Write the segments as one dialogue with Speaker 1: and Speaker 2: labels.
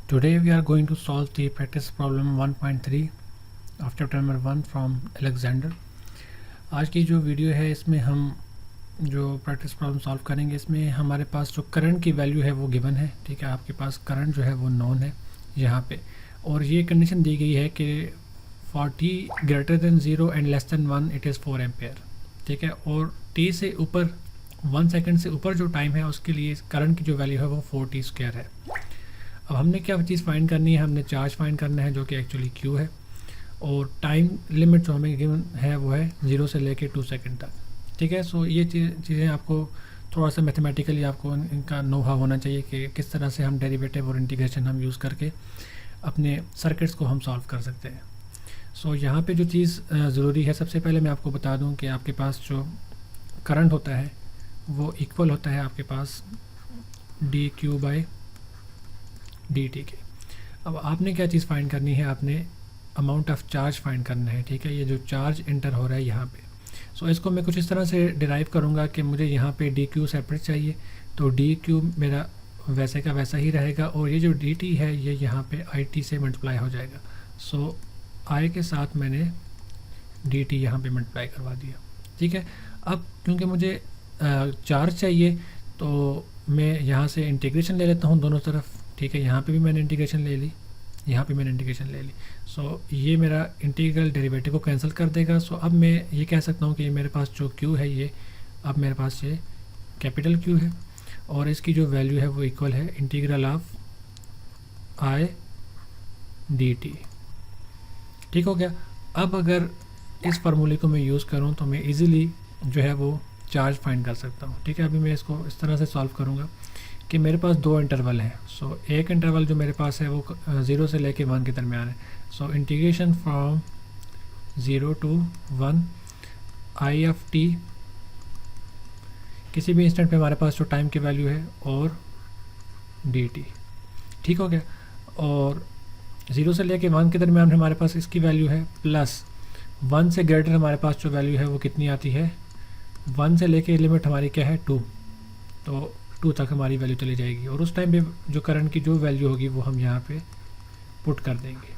Speaker 1: Today we are going to solve the practice problem 1.3 of chapter number 1 from Alexander। आज की जो video है इसमें हम जो प्रैक्टिस प्रॉब्लम सॉल्व करेंगे, इसमें हमारे पास जो करंट की वैल्यू है वो गिवन है। ठीक है, आपके पास करंट जो है वो नॉन है यहाँ पे, और ये कंडीशन दी गई है कि 40 greater than 0 and less than 1 it is 4 ampere. ठीक है, और t से ऊपर 1 सेकेंड से ऊपर जो टाइम है उसके लिए करंट की जो वैल्यू है वो 4t स्क्वायर है। अब हमने क्या चीज़ फाइंड करनी है, हमने चार्ज फाइंड करना है जो कि एक्चुअली q है, और टाइम लिमिट जो हमें गिवन है वो है 0 से लेके 2 सेकंड तक। ठीक है, सो ये चीज़ें आपको थोड़ा सा मैथमेटिकली आपको इनका नोहा होना चाहिए कि किस तरह से हम डेरिवेटिव और इंटीग्रेशन हम यूज़ करके अपने सर्किट्स को हम सॉल्व कर सकते हैं। सो यहाँ पे जो चीज़ ज़रूरी है, सबसे पहले मैं आपको बता दूँ कि आपके पास जो करंट होता है वो इक्वल होता है आपके पास dq/dt के। अब आपने क्या चीज़ फाइंड करनी है, आपने अमाउंट ऑफ चार्ज फाइंड करना है। ठीक है, ये जो चार्ज इंटर हो रहा है यहाँ पे, सो इसको मैं कुछ इस तरह से डिराइव करूँगा कि मुझे यहाँ पे dq सेपरेट चाहिए, तो dq मेरा वैसे का वैसा ही रहेगा, और ये जो dt है ये यहाँ पे it से मल्टीप्लाई हो जाएगा। सो i के साथ मैंने dt यहाँ पे मल्टीप्लाई करवा दिया। ठीक है, अब क्योंकि मुझे चार्ज चाहिए तो मैं यहाँ से इंटीग्रेशन ले लेता हूँ दोनों तरफ। ठीक है, यहाँ पे भी मैंने इंटीग्रेशन ले ली, यहाँ पे मैंने इंटीग्रेशन ले ली। सो ये मेरा इंटीग्रल डेरिवेटिव को कैंसिल कर देगा। सो अब मैं ये कह सकता हूँ कि ये मेरे पास जो q है ये अब मेरे पास ये कैपिटल Q है, और इसकी जो वैल्यू है वो इक्वल है इंटीग्रल ऑफ i dt। ठीक हो गया। अब अगर इस फार्मूले को मैं यूज़ करूँ तो मैं इजीली जो है वो चार्ज फाइंड कर सकता हूँ। ठीक है, अभी मैं इसको इस तरह से सॉल्व करूँगा कि मेरे पास दो इंटरवल हैं। सो एक इंटरवल जो मेरे पास है वो 0 से लेके 1 के दरमियान है। So integration from 0 to 1 i of t, किसी भी इंस्टेंट पे हमारे पास जो टाइम की वैल्यू है, और dt। ठीक हो गया, और 0 से लेके 1 के दरमियान हमारे पास इसकी वैल्यू है, प्लस 1 से ग्रेटर हमारे पास जो वैल्यू है वो कितनी आती है, 1 से लेके लिमिट हमारी क्या है 2, तो 2 तक हमारी वैल्यू चली जाएगी, और उस टाइम पे जो करंट की जो वैल्यू होगी वो हम यहाँ पे पुट कर देंगे।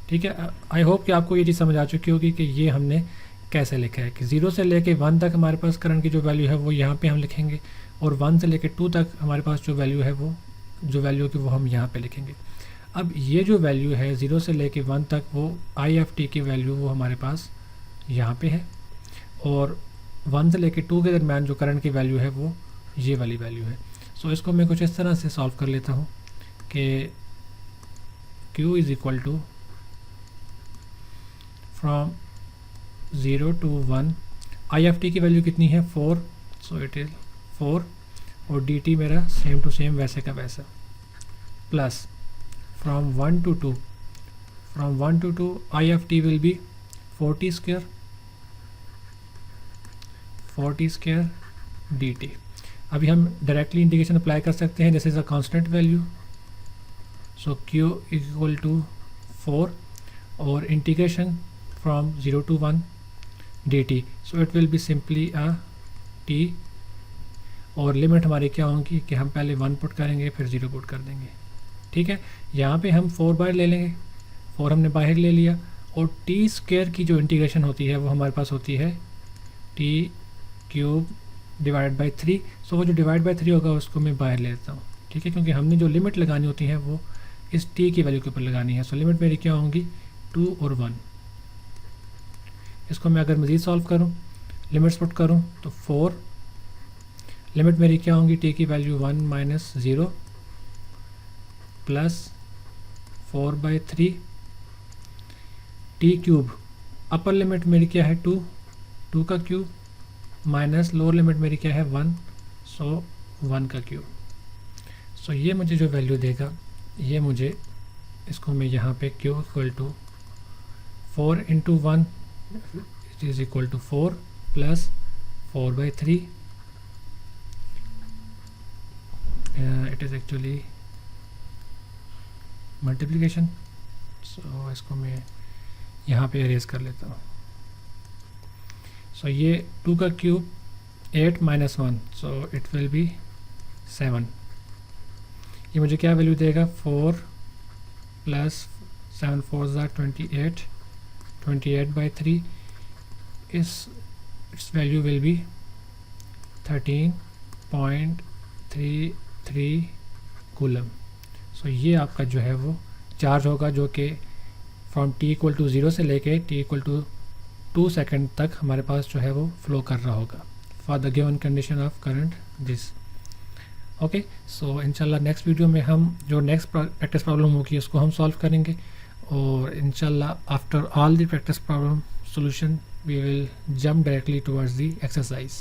Speaker 1: ठीक है, आई होप कि आपको ये चीज़ समझ आ चुकी होगी कि ये हमने कैसे लिखा है कि 0 से लेके 1 तक हमारे पास करंट की जो वैल्यू है वो यहाँ पे हम लिखेंगे, और 1 से लेके 2 तक हमारे पास जो वैल्यू है वो जो वैल्यू होगी वो हम यहाँ पे लिखेंगे। अब ये जो वैल्यू है 0 से लेके 1 तक, वो आई एफ टी की वैल्यू वो हमारे पास यहाँ पे है, और 1 से लेके 2 के दरमियान जो करंट की वैल्यू है वो ये वाली वैल्यू है। सो इसको मैं कुछ इस तरह से सॉल्व कर लेता हूँ कि Q is equal to from 0 to 1 I F T की वैल्यू कितनी है 4, सो इट इज़ 4, और डी टी मेरा सेम टू सेम वैसे का वैसा, plus from 1 to 2, from 1 to 2 I F T will be 40 square D T. अभी हम डायरेक्टली इंटीग्रेशन अप्लाई कर सकते हैं, this is a constant value, so q equal to 4, और integration from 0 to 1 dt, so it will be simply a t, और limit हमारी क्या होगी कि हम पहले 1 पुट करेंगे फिर 0 पुट कर देंगे। ठीक है, यहाँ पे हम 4 बाहर ले लेंगे, 4 हमने बाहर ले लिया, और t स्क्वायर की जो इंटीग्रेशन होती है वो हमारे पास होती है t क्यूब डिवाइड बाई 3। सो वो जो डिवाइड बाई 3 होगा उसको मैं बाहर ले लेता हूँ। ठीक है, क्योंकि हमने जो लिमिट लगानी होती है वो इस t की वैल्यू के ऊपर लगानी है। सो लिमिट मेरी क्या होंगी 2 और 1। इसको मैं अगर मज़ीद सॉल्व करूँ, लिमिट्स पुट करूँ, तो 4, लिमिट मेरी क्या होंगी t की value 1 minus 0 plus 4/3 t cube, upper limit मेरी क्या है 2 का क्यूब, माइनस लोअर लिमिट मेरी क्या है 1, सो 1 का क्यूब। सो ये मुझे जो वैल्यू देगा, ये मुझे इसको मैं यहाँ पे q equal to 4 into 1 it is equal to 4 plus 4/3, it is actually multiplication. So इसको मैं यहाँ पे अरेज कर लेता हूँ। सो ये 2 का cube 8 minus 1, so it will be 7। ये मुझे क्या वैल्यू देगा 4 plus 7 4 28, 28/3 is its value will be 13.33 coulomb. So ये आपका जो है वो चार्ज होगा जो कि फ्रॉम t=0 से लेके t=2 सेकेंड तक हमारे पास जो है वो फ्लो कर रहा होगा for the given condition of current this. Okay, so इंशाल्लाह नेक्स्ट वीडियो में हम जो नेक्स्ट प्रैक्टिस प्रॉब्लम होगी उसको हम सॉल्व करेंगे, और इंशाल्लाह after all the practice problem solution we will jump directly towards the exercise.